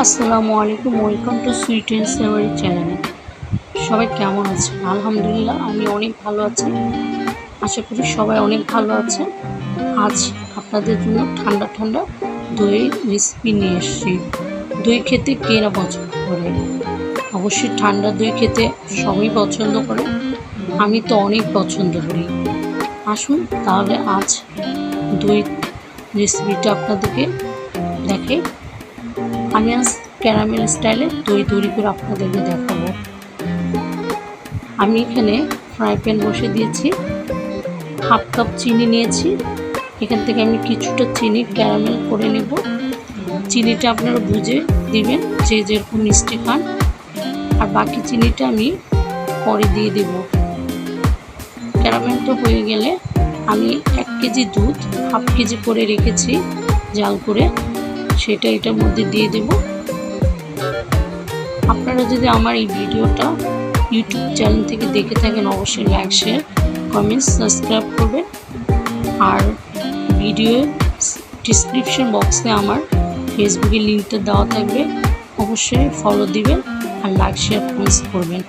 আসসালামু আলাইকুম, welcome to sweet and সেভারি চ্যানেলে। সবাই কেমন আছেন? আলহামদুলিল্লাহ, আমি অনেক ভালো আছি। আশা করি সবাই অনেক ভালো আছে। আজ আপনাদের জন্য ঠান্ডা ঠান্ডা দইয়ের রেসিপি নিয়ে এসেছি। দই খেতে কে না পছন্দ করে? অবশ্যই ঠান্ডা দই খেতে সবাই পছন্দ করে। আমি তো অনেক পছন্দ করি। আসুন তাহলে আজ দই রেসিপিটা আপনাদেরকে দেখে। আমি আজ ক্যারামেল স্টাইলে দই তৈরি করে আপনাদেরকে দেখাবো। আমি এখানে ফ্রাই প্যান বসে দিয়েছি, হাফ কাপ চিনি নিয়েছি। এখান থেকে আমি কিছুটা চিনি ক্যারামেল করে নেব। চিনিটা আপনারা বুঝে দিবেন, যে যেরকম মিষ্টি খান। আর বাকি চিনিটা আমি পরে দিয়ে দেব। ক্যারামেলটা হয়ে গেলে আমি 1 কেজি দুধ হাফ কেজি করে রেখেছি জাল করে, সেটা এটার মধ্যে দিয়ে দেব। আপনারা যদি আমার এই ভিডিওটা ইউটিউব চ্যানেল থেকে দেখে থাকেন, অবশ্যই লাইক, শেয়ার, কমেন্ট, সাবস্ক্রাইব করবেন। আর ভিডিও ডিসক্রিপশন বক্সে আমার ফেসবুকের লিঙ্কটা দেওয়া থাকবে, অবশ্যই ফলো দিবেন আর লাইক, শেয়ার, কমেন্টস করবেন।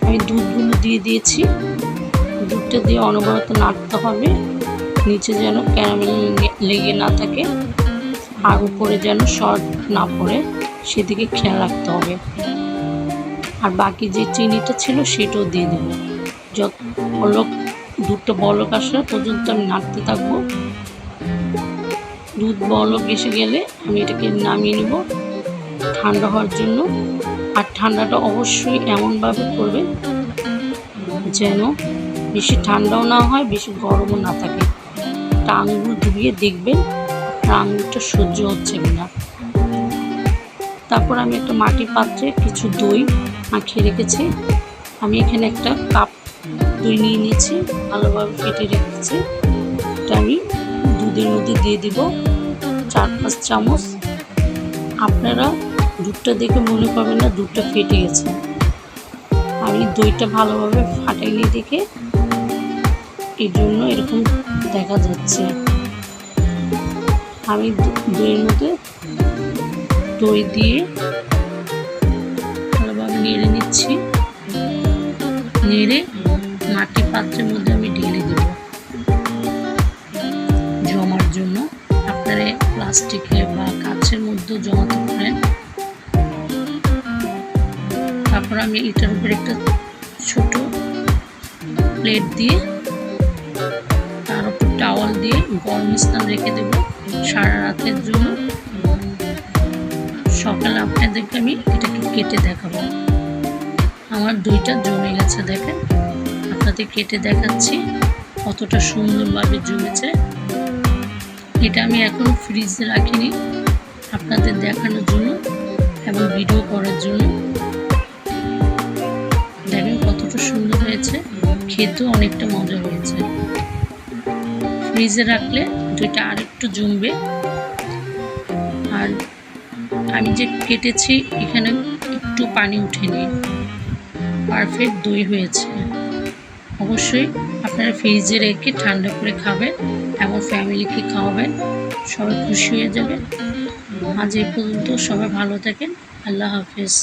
আমি দুধগুলো দিয়ে দিয়েছি। দুধটা দিয়ে অনবরত নাড়তে হবে, নিচে যেন ক্যারামেল লেগে না থাকে আর উপরে যেন শর্ট না পড়ে, সেদিকে খেয়াল রাখতে হবে। আর বাকি যে চিনিটা ছিল সেটাও দিয়ে দেবো। যত দুধটা বলক আসা পর্যন্ত আমি নাড়তে থাকবো। দুধ বলক এসে গেলে আমি এটাকে নামিয়ে নেব ঠান্ডা হওয়ার জন্য। আর ঠান্ডাটা অবশ্যই এমনভাবে করবেন যেন বেশি ঠান্ডাও না হয়, বেশি গরমও না থাকে। একটা আঙুল ডুবিয়ে দেখবেন আপনার আঙুলটা সহ্য হচ্ছে কিনা। তারপর আমি একটা মাটির পাত্রে কিছু দই মাখিয়ে রেখেছি। আমি এখানে একটা কাপ দই নিয়ে নিয়েছি, ভালোভাবে ফেটে রেখেছি। এটা আমি দুধের মধ্যে দিয়ে দিব 4-5 চামচ। আপনারা দুধটা দেখে মনে করবেন না দুধটা ফেটে গেছে। আমি দইটা ভালোভাবে ফাটাইনি দেখে এই জন্য এরকম দেখা যাচ্ছে। আমি দইয়ের মধ্যে দই দিয়ে ভালোভাবে নেড়ে নিচ্ছি। নেড়ে মাটির পাত্রের মধ্যে আমি ঢেলে দেব জমার জন্য। আপনারা প্লাস্টিকে বা কাচের মধ্যে জমাতে পারেন। তারপর আমি এটার উপরে একটা ছোট প্লেট দিয়ে তার উপর টাওয়াল দিয়ে গরম স্থান রেখে দেব সারা রাতের জন্য। সকালে আপনাদেরকে আমি এটাকে কেটে দেখাবো। আমার দইটা জমে গেছে, দেখেন, আপনাদের কেটে দেখাচ্ছি কতটা সুন্দরভাবে জমেছে। এটা আমি এখন ফ্রিজে রাখিনি, আপনাদের দেখানোর জন্য এবং ভিডিও করার জন্য। দেখেন কতটা সুন্দর হয়েছে, খেতেও অনেকটা মজা হয়েছে। ফ্রিজে রাখলে দইটা আর একটু জমবে। আর আমি যে কেটেছি এখানে একটু পানি উঠেনি, পারফেক্ট দই হয়েছে। অবশ্যই আপনারা ফ্রিজে রেখে ঠান্ডা করে খাবেন এবং ফ্যামিলিকে খাওয়াবেন, সবাই খুশি হয়ে যাবে। আজ এই পর্যন্ত, সবাই ভালো থাকেন। আল্লাহ হাফেজ।